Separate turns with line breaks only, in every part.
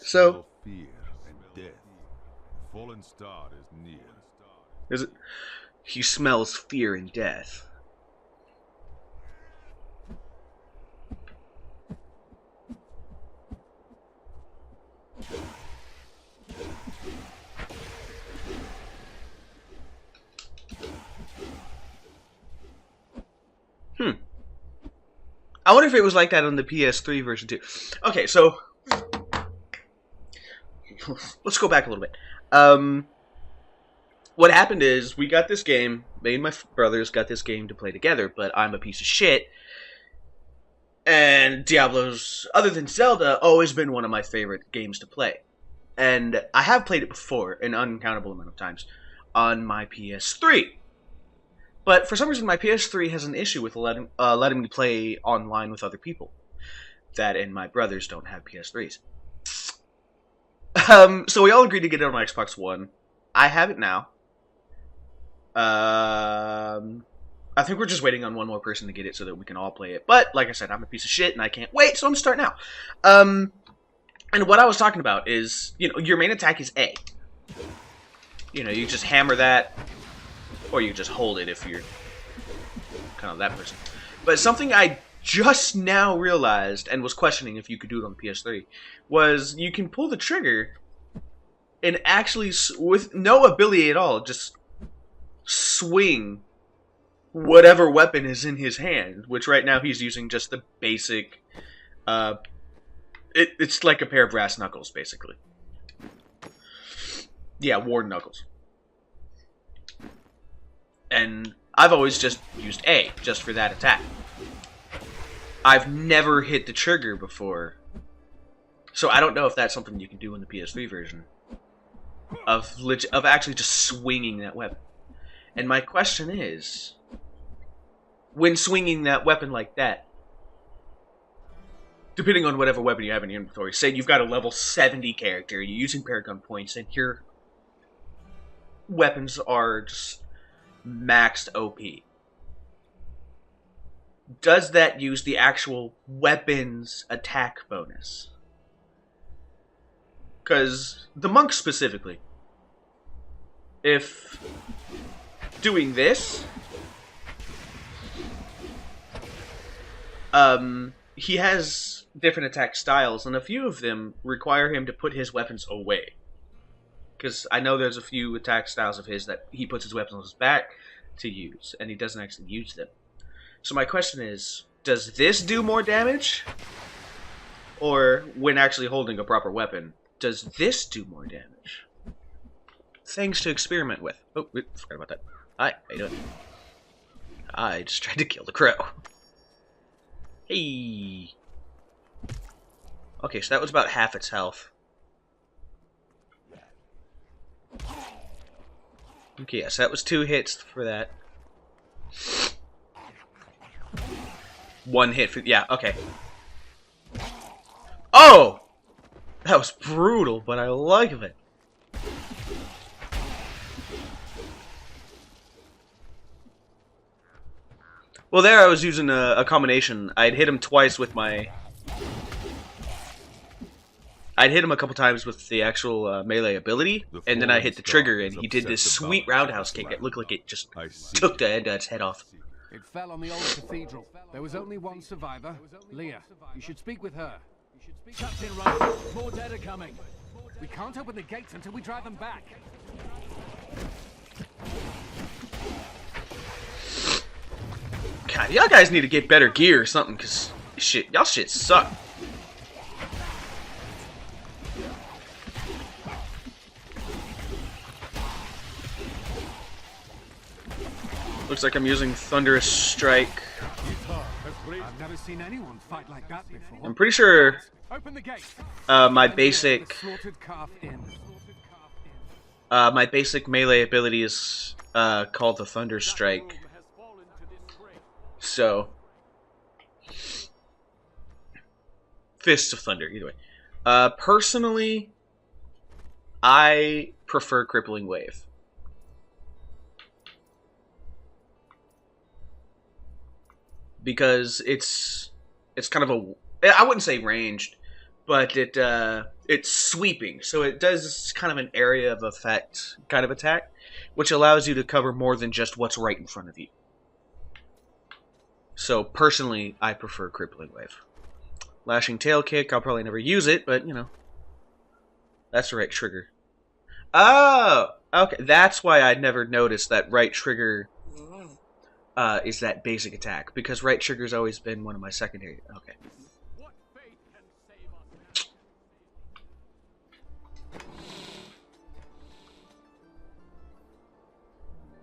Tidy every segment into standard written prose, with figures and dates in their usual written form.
So,
fear and death. The fallen star is near.
is it? He smells fear and death. I wonder if it was like that on the PS3 version too. Okay, so let's go back a little bit. What happened is we got this game. Me and my brothers got this game to play together, but I'm a piece of shit. And Diablo's, other than Zelda, always been one of my favorite games to play. And I have played it before an uncountable amount of times on my PS3. But for some reason, my PS3 has an issue with letting me play online with other people. That and my brothers don't have PS3s. So we all agreed to get it on my Xbox One. I have it now. I think we're just waiting on one more person to get it so that we can all play it. But, like I said, I'm a piece of shit and I can't wait, so I'm starting now. And what I was talking about is, your main attack is A. You just hammer that, or you just hold it if you're kind of that person. But something I just now realized, and was questioning if you could do it on the PS3, was you can pull the trigger and actually, with no ability at all, just swing whatever weapon is in his hand, which right now he's using just the basic, it's like a pair of brass knuckles, basically. Yeah, worn knuckles. And I've always just used A, just for that attack. I've never hit the trigger before, so I don't know if that's something you can do in the PS3 version of actually just swinging that weapon. And my question is, when swinging that weapon like that, depending on whatever weapon you have in your inventory, say you've got a level 70 character, you're using Paragon points, and your weapons are just maxed OP. Does that use the actual weapon's attack bonus? Because the monk specifically, if doing this, he has different attack styles, and a few of them require him to put his weapons away. Because I know there's a few attack styles of his that he puts his weapons on his back to use, and he doesn't actually use them. So my question is, does this do more damage? Or, when actually holding a proper weapon, does this do more damage? Things to experiment with. Oh, forgot about that. Hi, how you doing? I just tried to kill the crow. Hey! Okay, so that was about half its health. Okay, yes, that was 2 hits for that. 1 hit for... yeah, okay. Oh! That was brutal, but I like it. Well, there I was using a combination. I'd hit him twice with my... I'd hit him a couple times with the actual melee ability, and then I hit the trigger, and he did this sweet roundhouse kick. It looked like it just took the guy's head off.
It fell on the old cathedral. There was only one survivor, Leah. You should speak with her. Captain Ryan, more dead are coming. We can't open the gates until we drive them back.
God, y'all guys need to get better gear or something, because y'all shit suck. Looks like I'm using Thunderous Strike.
I've never seen anyone fight like that before.
I'm pretty sure
Open the gate.
my basic melee ability is called the Thunder Strike. So, Fists of Thunder, either way. Personally, I prefer Crippling Wave. Because it's kind of a... I wouldn't say ranged, but it's sweeping, so it does kind of an area of effect kind of attack, which allows you to cover more than just what's right in front of you. So personally, I prefer Crippling Wave. Lashing Tail Kick, I'll probably never use it, but you know, that's the right trigger. Oh, okay, that's why I'd never noticed that right trigger is that basic attack, because right trigger's always been one of my secondary. Okay.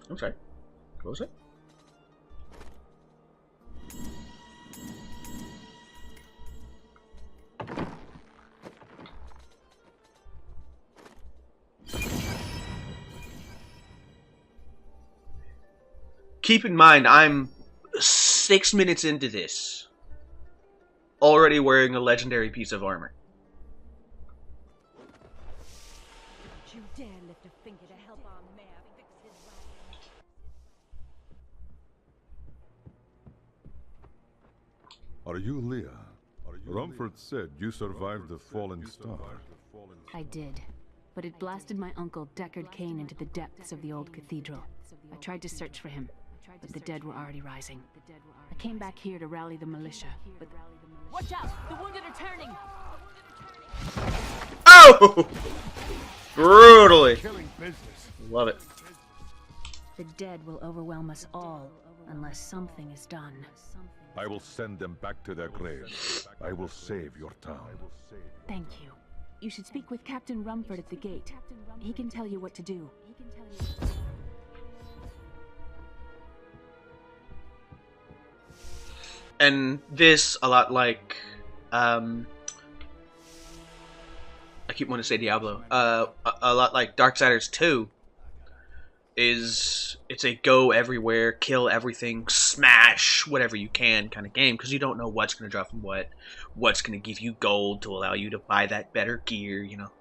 I'm sorry. What was it? Keep in mind, I'm 6 minutes into this, already wearing a legendary piece of armor.
Don't you dare lift a finger to help our mayor fix his wagon.
Are you Leah? Rumford said you survived the fallen star.
I did, but it blasted my uncle Deckard Cain into the depths of the old cathedral. I tried to search for him, but the dead were already rising. I came back here to rally the militia, but...
Watch out! The wounded are turning!
Oh! Brutally.
Killing business.
Love it.
The dead will overwhelm us all, unless something is done.
I will send them back to their graves. I will save your town.
Thank you. You should speak with Captain Rumford at the gate. He can tell you what to do.
And this, a lot like, I keep wanting to say Diablo, a lot like Darksiders 2, it's a go everywhere, kill everything, smash whatever you can kind of game, because you don't know what's going to drop from what's going to give you gold to allow you to buy that better gear, you know.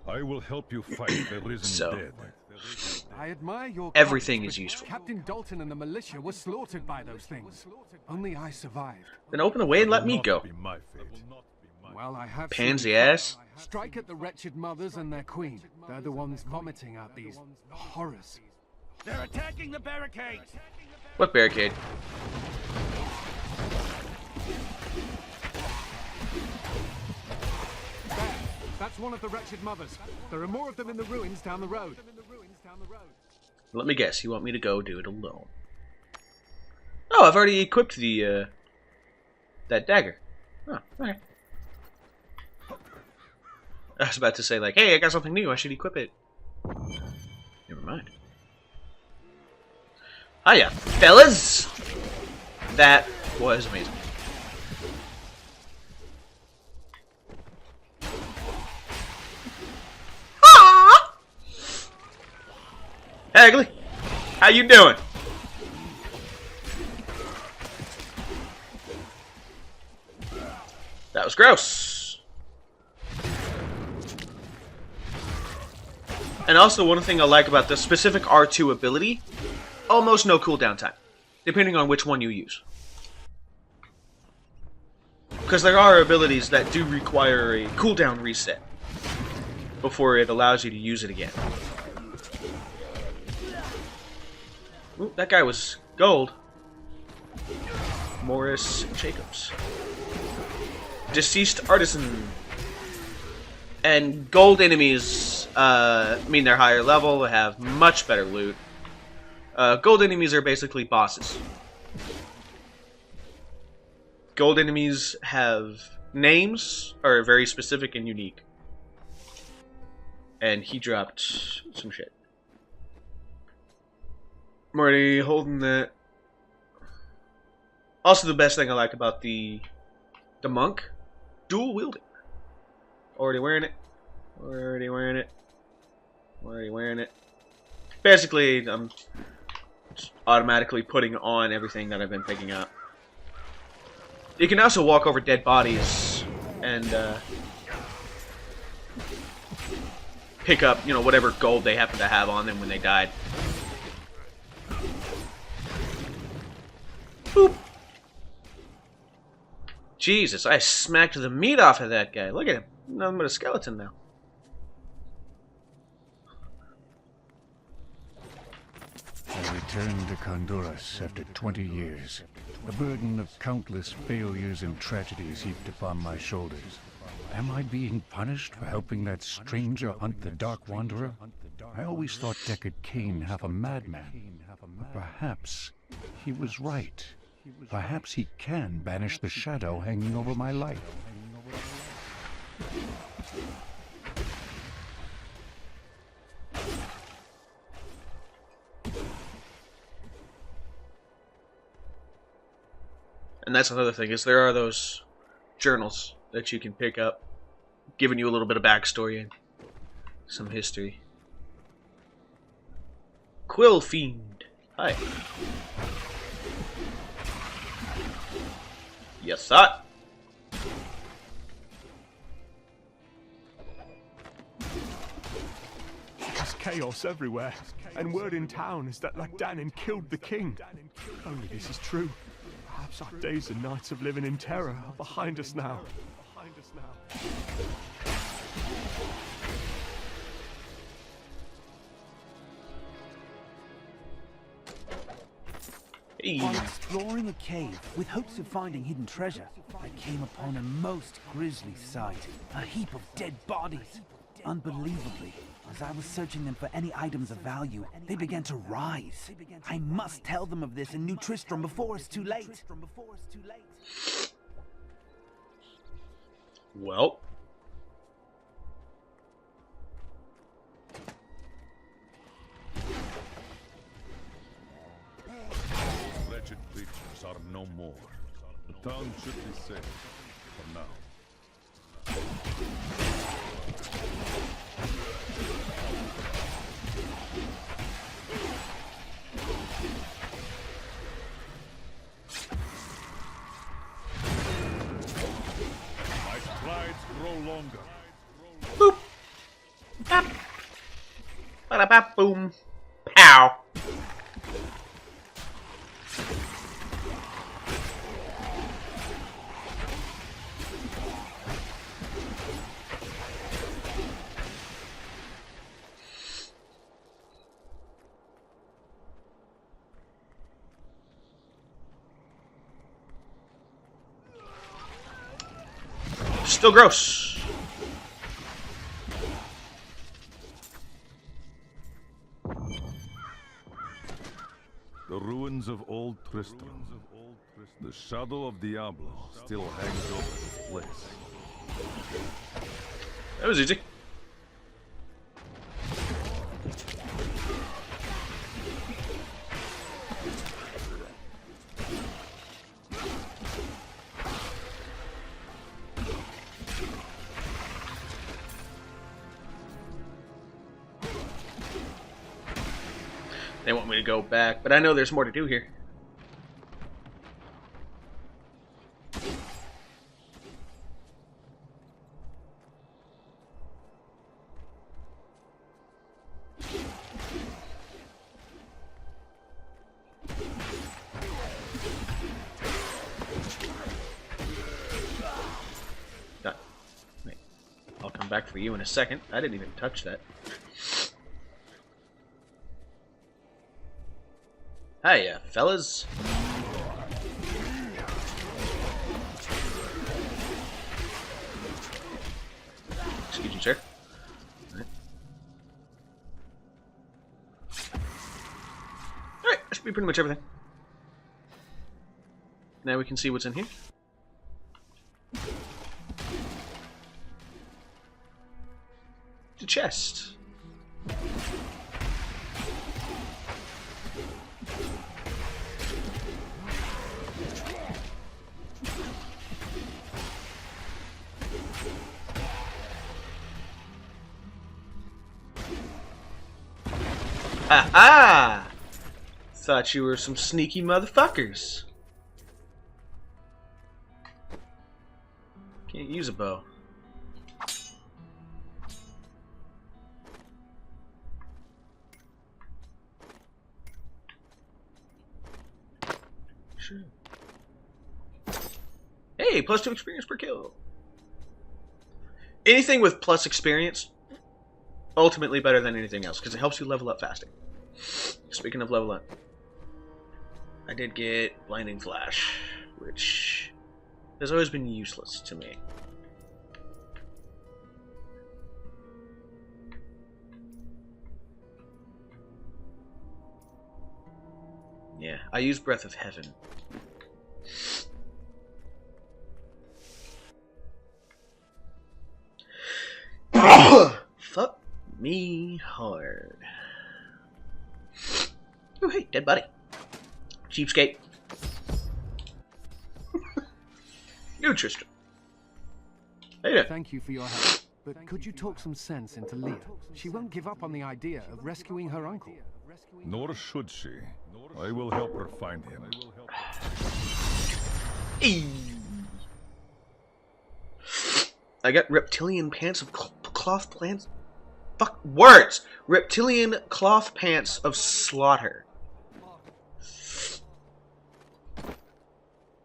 I will help you fight the risen dead.
I admire your
Everything
courage,
is
but
useful.
Captain Dalton and the militia were slaughtered by those things. Only I survived.
Then open the way and let me go.
Be my fate.
Well, I have
Pansy
seen-
ass.
Strike at the wretched mothers and their queen. They're the ones vomiting out these horrors.
They're attacking the barricades!
What barricade?
That's one of the wretched mothers. There are more of them in the ruins down the road.
Let me guess, you want me to go do it alone. Oh, I've already equipped the, that dagger. Oh, okay. I was about to say, like, hey, I got something new, I should equip it. Never mind. Hiya, fellas! That was amazing. Hagley, how you doing? That was gross. And also, one thing I like about the specific R2 ability, almost no cooldown time, depending on which one you use. Because there are abilities that do require a cooldown reset before it allows you to use it again. Ooh, that guy was gold. Morris Jacobs. Deceased Artisan. And gold enemies, mean they're higher level, they have much better loot. Gold enemies are basically bosses. Gold enemies have names, are very specific and unique. And he dropped some shit. I'm already holding that. Also, the best thing I like about the monk, dual wielding. Already wearing it. Already wearing it. Already wearing it. Basically, I'm just automatically putting on everything that I've been picking up. You can also walk over dead bodies and pick up, you know, whatever gold they happen to have on them when they died. Boop. Jesus, I smacked the meat off of that guy. Look at him. Nothing but a skeleton now.
I returned to Honduras after 20 years. The burden of countless failures and tragedies heaped upon my shoulders. Am I being punished for helping that stranger hunt the Dark Wanderer? I always thought Deckard Cain half a madman. But perhaps he was right. Perhaps he can banish the shadow hanging over my life.
And that's another thing, is there are those journals that you can pick up, giving you a little bit of backstory and some history. Quill Fiend. Hi. Yes, sir.
There's chaos everywhere, and word in town is that Lagdanin killed the king. Only this is true. Perhaps our days and nights of living in terror are behind us now.
Hey.
While exploring a cave with hopes of finding hidden treasure, I came upon a most grisly sight. A heap of dead bodies. Unbelievably, as I was searching them for any items of value, they began to rise. I must tell them of this in New Tristram before it's too late.
Well.
Wretched creatures are no more. The town should be safe for now. My strides grow longer.
Boop. Bap. Ba-da-bap, boom. Pow. Still gross.
The ruins of old Tristram. The shadow of Diablo still hangs over this place.
That was easy. They want me to go back, but I know there's more to do here. Wait, I'll come back for you in a second. I didn't even touch that. Hiya, fellas. Excuse me, sir. Alright. Alright, that should be pretty much everything. Now we can see what's in here. The chest. Ha-ha! Thought you were some sneaky motherfuckers. Can't use a bow. Sure. Hey, +2 experience per kill. anything with plus experience, ultimately better than anything else, because it helps you level up faster. Speaking of level up, I did get Blinding Flash, which has always been useless to me. Yeah, I use Breath of Heaven. Fuck me hard. Oh, hey, dead body. Cheapskate. New Tristram. Hey there.
Thank you for your help. But could you talk some sense into Leah? She won't give up on the idea of rescuing her uncle.
Nor should she. I will help her find him.
Eee. I got reptilian pants of cloth plants. Fuck words. Reptilian cloth pants of slaughter.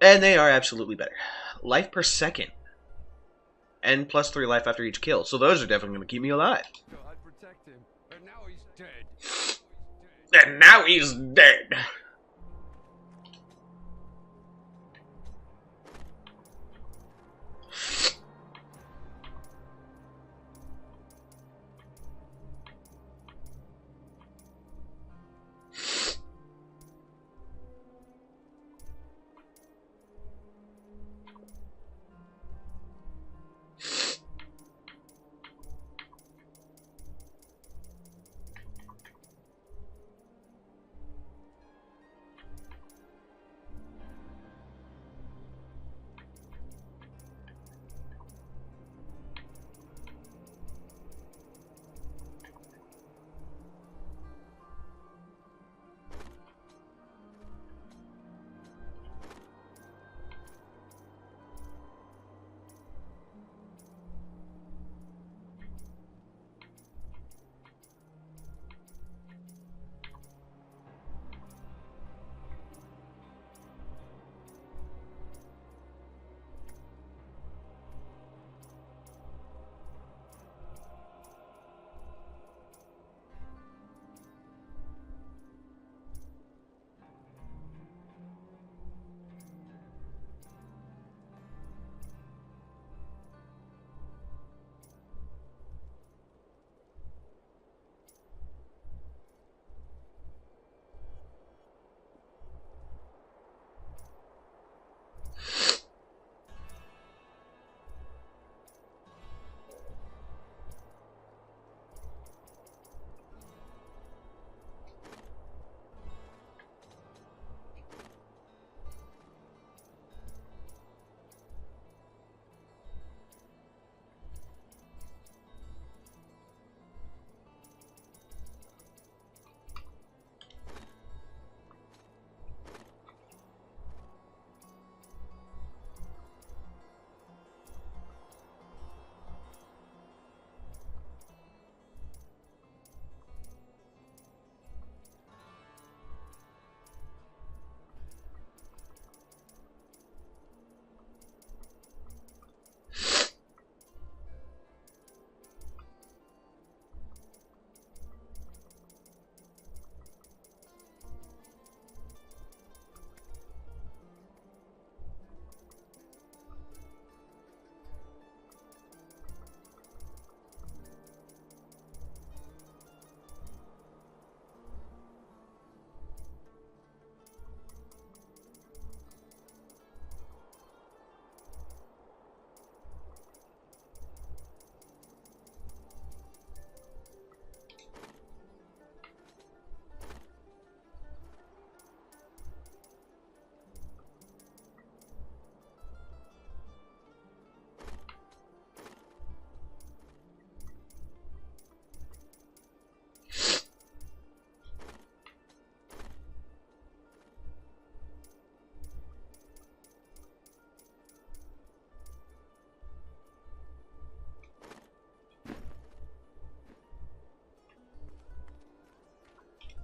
And they are absolutely better. Life per second. And plus 3 life after each kill. So those are definitely going to keep me alive.
I'd protect him, but now he's dead.
And now he's dead.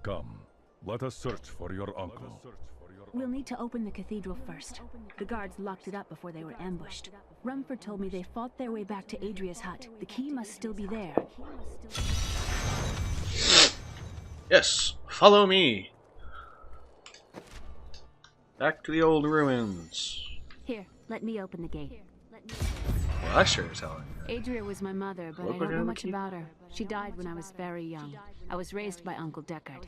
Come, let us search for your uncle.
We'll need to open the cathedral first. The guards locked it up before they were ambushed. Rumford told me they fought their way back to Adria's hut. The key must still be there.
Yes, follow me. Back to the old ruins.
Here, let me open the gate.
Well, I sure as hell.
Adria was my mother, but
Look
I
what
don't know
happened
much
to you.
about her. She died when I was very young. I was raised by Uncle Deckard.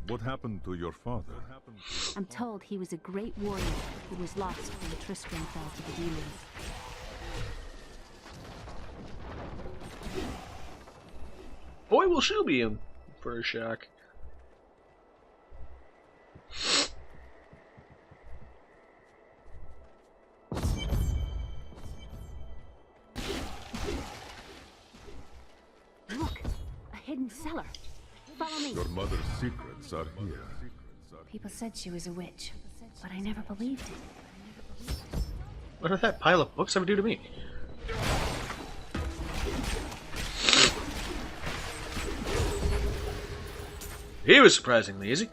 What happened to your father?
I'm told he was a great warrior who was lost when Tristram fell to the demons.
Boy, will she be in for a shock.
Look, a hidden cellar. Follow me.
Your mother's secrets are here.
People said she was a witch, but I never believed it.
What did that pile of books ever do to me? He was surprisingly easy.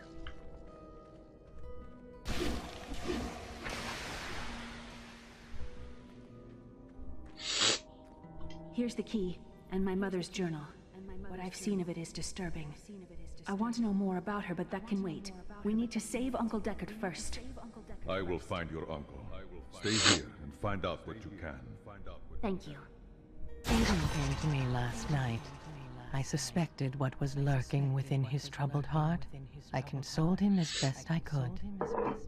Here's the key, and my mother's journal. What I've seen of it is disturbing. I want to know more about her, but that can wait. We need to save Uncle Deckard first.
I will find your uncle. Stay here and find out what you can.
Thank you.
Aiden came to me last night. I suspected what was lurking within his troubled heart. I consoled him as best I could.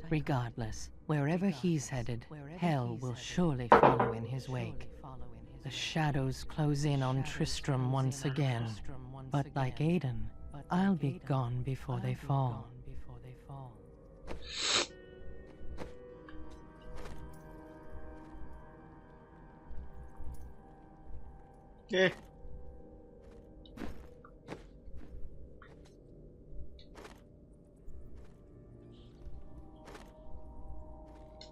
Regardless, wherever he's headed, hell will surely follow in his wake. The shadows close in on Tristram once again. But like Aiden, I'll be gone before they fall.
Yeah.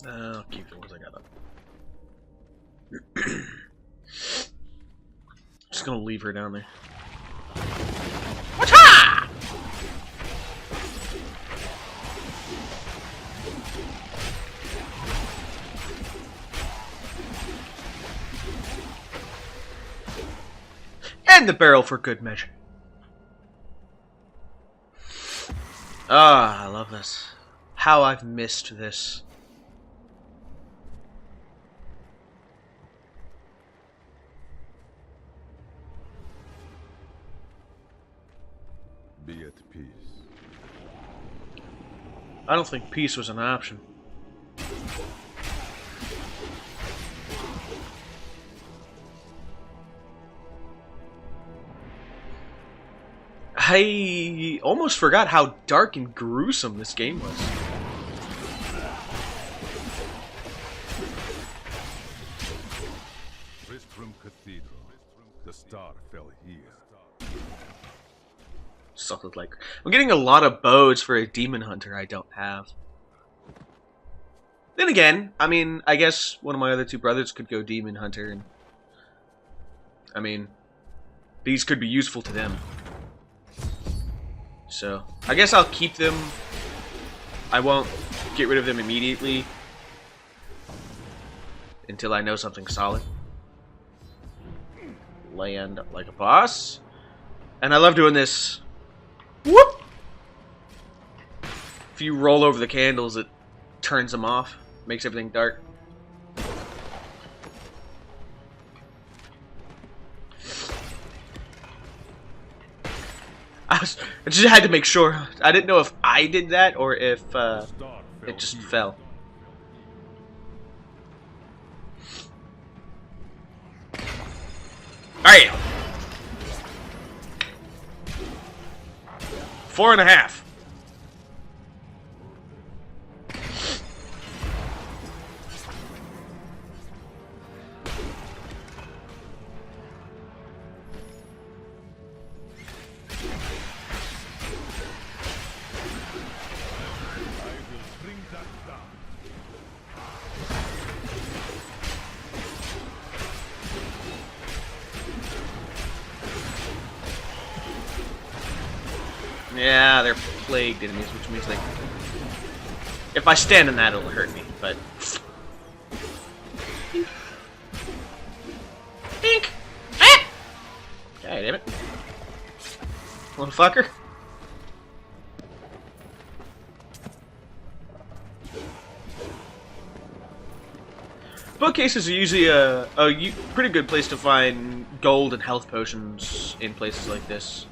I'll keep the ones I got up. Just gonna leave her down there. Whatcha! And the barrel for good measure. Ah, I love this. How I've missed this.
Be at peace.
I don't think peace was an option. I almost forgot how dark and gruesome this game was.
Tristram Cathedral. The star fell here.
Something like I'm getting a lot of bows for a demon hunter I don't have. Then again, I mean, I guess one of my other two brothers could go demon hunter, and I mean, these could be useful to them. So I guess I'll keep them. I won't get rid of them immediately until I know something solid. Land like a boss, and I love doing this. Whoop! If you roll over the candles, it turns them off, makes everything dark. I just had to make sure. I didn't know if I did that or if it just fell. Alright. 4.5. Yeah, they're plagued enemies, which means they... If If I stand in that, it'll hurt me, but... Pink! Ah! God damn it. Little fucker. Bookcases are usually a pretty good place to find gold and health potions in places like this.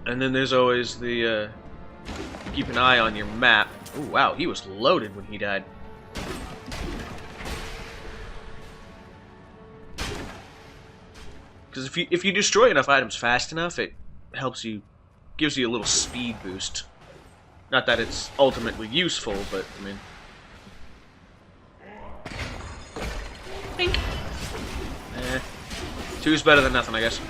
And then there's always the, keep an eye on your map. Oh wow, he was loaded when he died. Because if you destroy enough items fast enough, it helps you, gives you a little speed boost. Not that it's ultimately useful, but I mean. Pink. Two's better than nothing, I guess.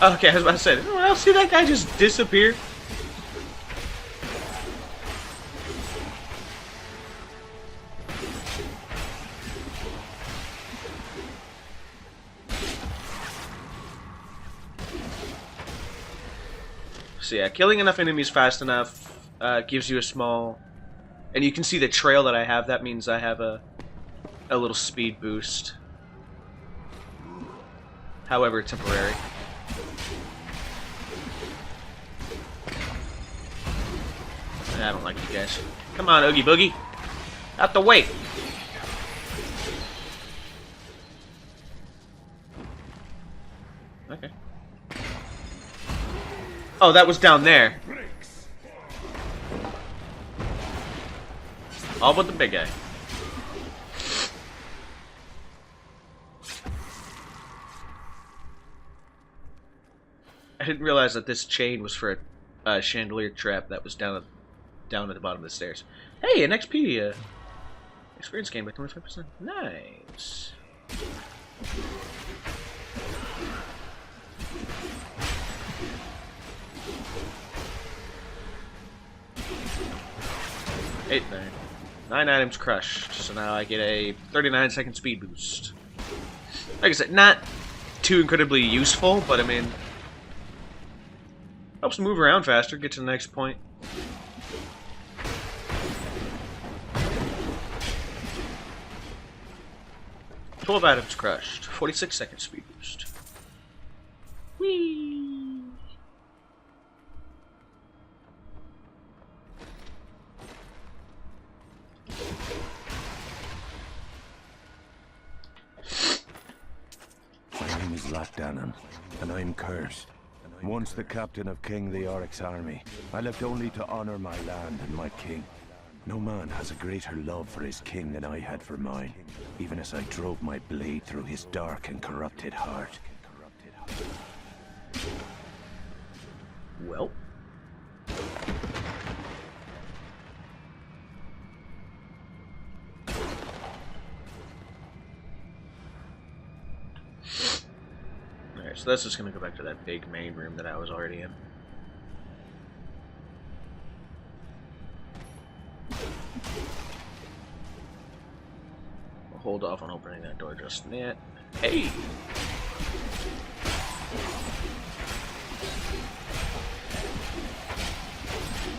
Okay, I was about to say, did anyone else see that guy just disappear? So yeah, killing enough enemies fast enough gives you a small... And you can see the trail that I have, that means I have a little speed boost. However, temporary. I don't like you guys. Come on, Oogie Boogie. Out the way! Okay. Oh, that was down there. All but the big guy. I didn't realize that this chain was for a chandelier trap that was down at the bottom of the stairs. Hey, an XP experience gain by 25%. Nice. Nine items crushed. So now I get a 39-second speed boost. Like I said, not too incredibly useful, but I mean, helps move around faster, get to the next point. Twelve items crushed. 46-second speed boost. Whee!
My name is Latdanan, and I'm cursed. Once the captain of King Leoric's army, I left only to honor my land and my king. No man has a greater love for his king than I had for mine, even as I drove my blade through his dark and corrupted heart.
Well. Alright, so that's just gonna go back to that big main room that I was already in. We'll hold off on opening that door just yet. Hey!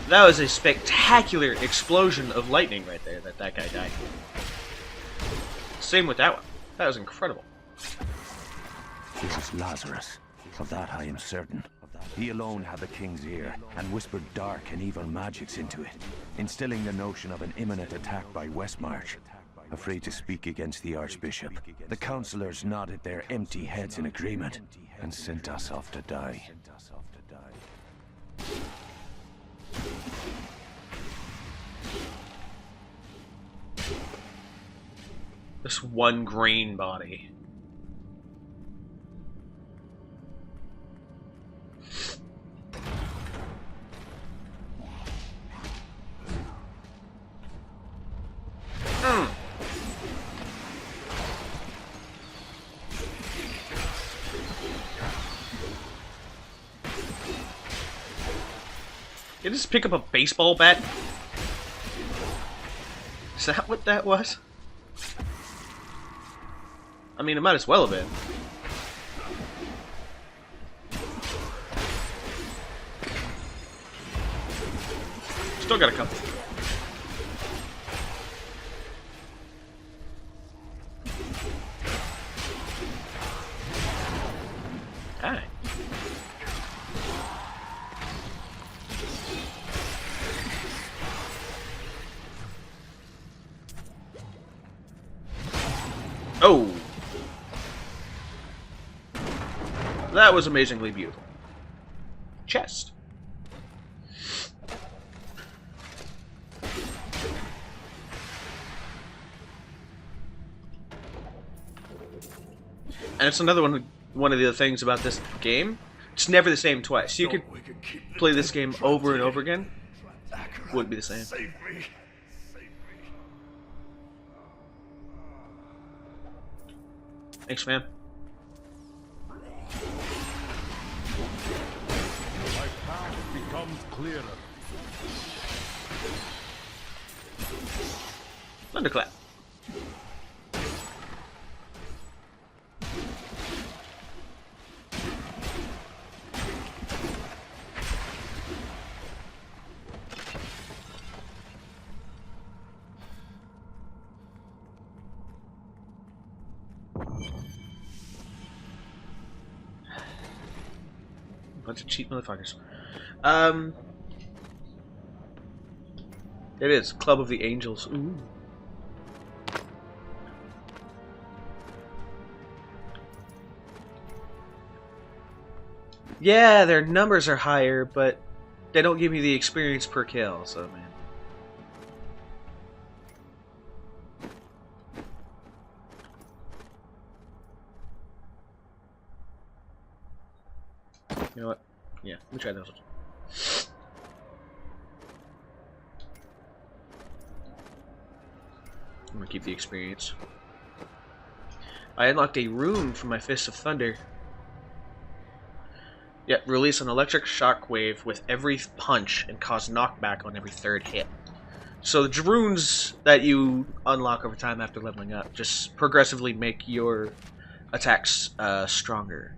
That was a spectacular explosion of lightning right there that guy died. Same with that one. That was incredible.
It was Lazarus. Of that I am certain. He alone had the king's ear, and whispered dark and evil magics into it, instilling the notion of an imminent attack by Westmarch. Afraid to speak against the Archbishop, the councillors nodded their empty heads in agreement, and sent us off to die.
This one green body. Did I just pick up a baseball bat? Is that what that was? I mean, it might as well have been. Still got a couple. Hi. Oh. That was amazingly beautiful. Chest. And it's another one of the things about this game. It's never the same twice. You could play this game over and over again. Wouldn't be the same. Thanks, man.
My path becomes clearer.
Thunderclap. Bunch of cheap motherfuckers. It is Club of the Angels. Ooh. Yeah, their numbers are higher, but they don't give me the experience per kill, so man. You know what? Yeah, let me try those ones. I'm gonna keep the experience. I unlocked a rune from my Fist of Thunder. Yep, release an electric shockwave with every punch and cause knockback on every third hit. So the runes that you unlock over time after leveling up just progressively make your attacks stronger.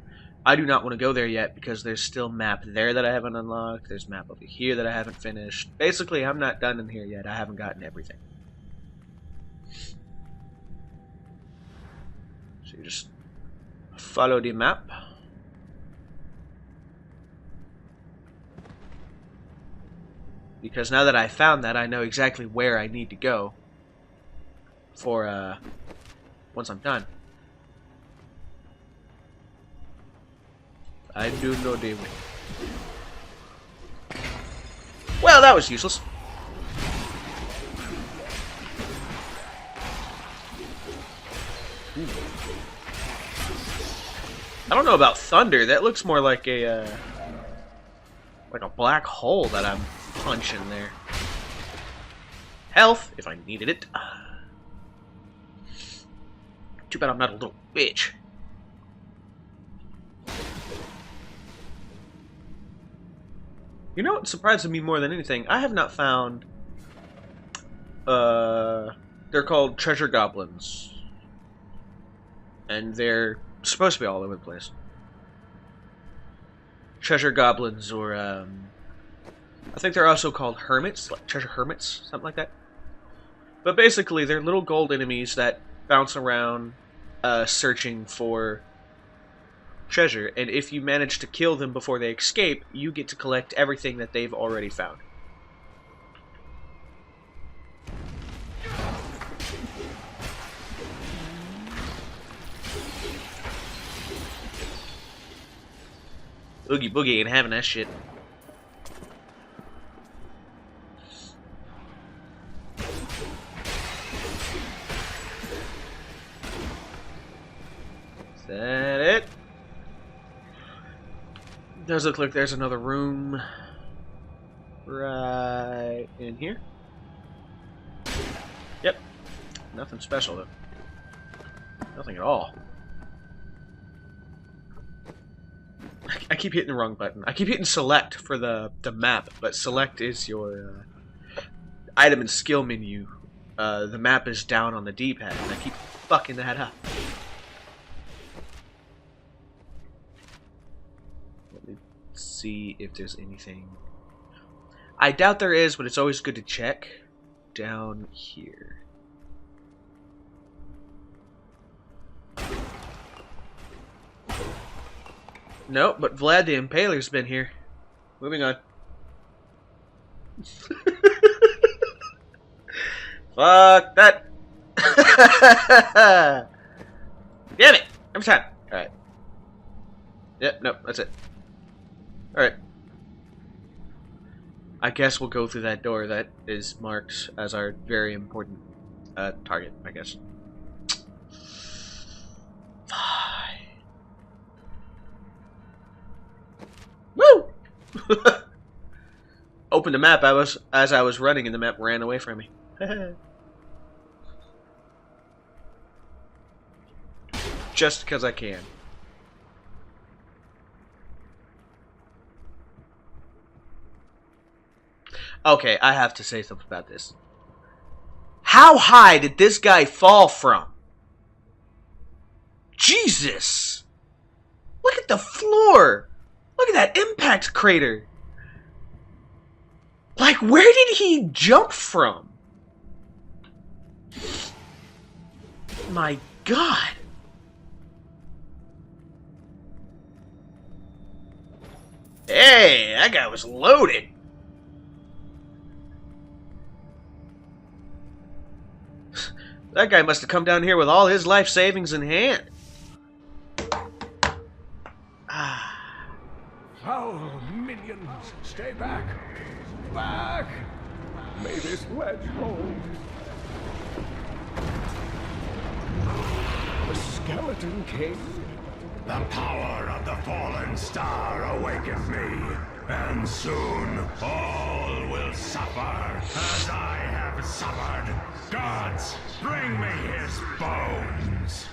I do not want to go there yet because there's still map there that I haven't unlocked. There's map over here that I haven't finished. Basically, I'm not done in here yet. I haven't gotten everything. So you just follow the map. Because now that I found that, I know exactly where I need to go for once I'm done. I do know the way. Well, that was useless. Ooh. I don't know about thunder. That looks more like a black hole that I'm punching there. Health, if I needed it. Too bad I'm not a little bitch. You know what surprises me more than anything? I have not found... they're called treasure goblins. And they're supposed to be all over the place. Treasure goblins, or, I think they're also called hermits, like treasure hermits, something like that. But basically, they're little gold enemies that bounce around, searching for treasure, and if you manage to kill them before they escape, you get to collect everything that they've already found. Oogie Boogie ain't having that shit. Is that it? Does look like there's another room right in here. Yep. Nothing special though. Nothing at all. I keep hitting the wrong button. I keep hitting select for the map, but select is your item and skill menu. The map is down on the D-pad, and I keep fucking that up. Let me see if there's anything. I doubt there is, but it's always good to check. Down here. Nope, but Vlad the Impaler's been here. Moving on. Fuck that. Damn it! Every time. Alright. Yep, nope, that's it. Alright. I guess we'll go through that door that is marked as our very important target, I guess. Fine. Woo! Opened the map as I was running and the map ran away from me. Just because I can. Okay, I have to say something about this. How high did this guy fall from? Jesus! Look at the floor! Look at that impact crater! Like, where did he jump from? My God! Hey, that guy was loaded! That guy must have come down here with all his life savings in hand.
Foul minions, stay back! Back! May this wedge hold. The Skeleton King?
The power of the fallen star awakens me, and soon all will suffer as I have suffered. Gods, bring me his bones!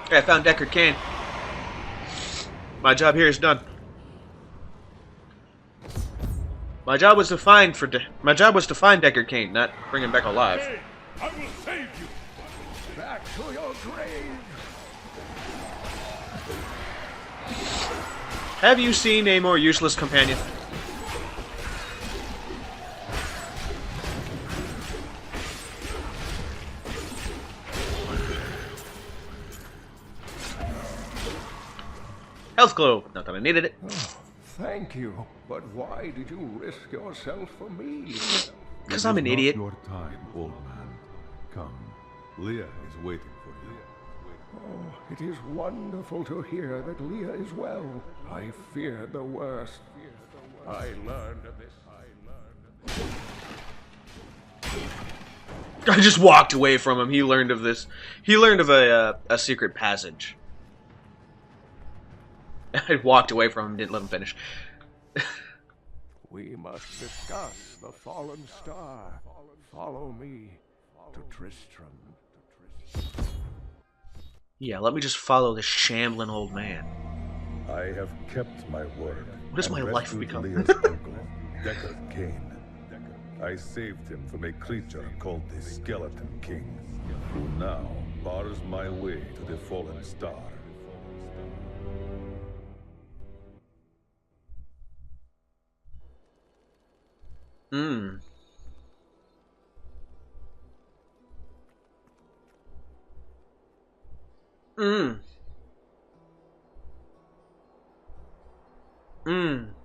Okay, I found Deckard Cain. My job here is done. My job was to find Deckard Cain, not bring him back alive.
Hey, I will save you! Back to your grave!
Have you seen a more useless companion? Health globe. Not that I needed it.
Oh, thank you. But why did you risk yourself for me?
Because I'm an idiot.
Your time, old man. Come. Leah is waiting for you.
Oh, it is wonderful to hear that Leah is well. I feared the worst. I learned of this.
I just walked away from him. He learned of this. He learned of a secret passage. I walked away from him, didn't let him finish.
We must discuss the fallen star. Follow me to Tristram.
Yeah, let me just follow this shambling old man.
I have kept my word.
What does my
and
life
rescued
become?
Leah's uncle, Deckard Cain. I saved him from a creature called the Skeleton King, who now bars my way to the fallen star.
Hmm.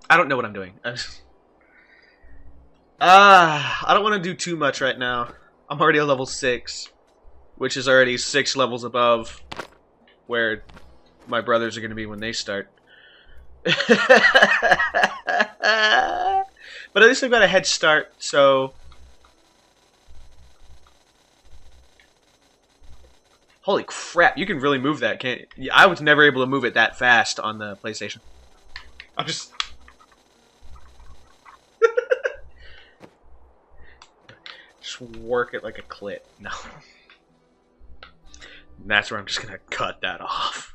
I don't know what I'm doing. I don't want to do too much right now. I'm already at level 6, which is already 6 levels above where my brothers are going to be when they start. But at least I've got a head start, so... Holy crap, you can really move that, can't you? I was never able to move it that fast on the PlayStation. I'm just... just work it like a clit. No. And that's where I'm just gonna cut that off.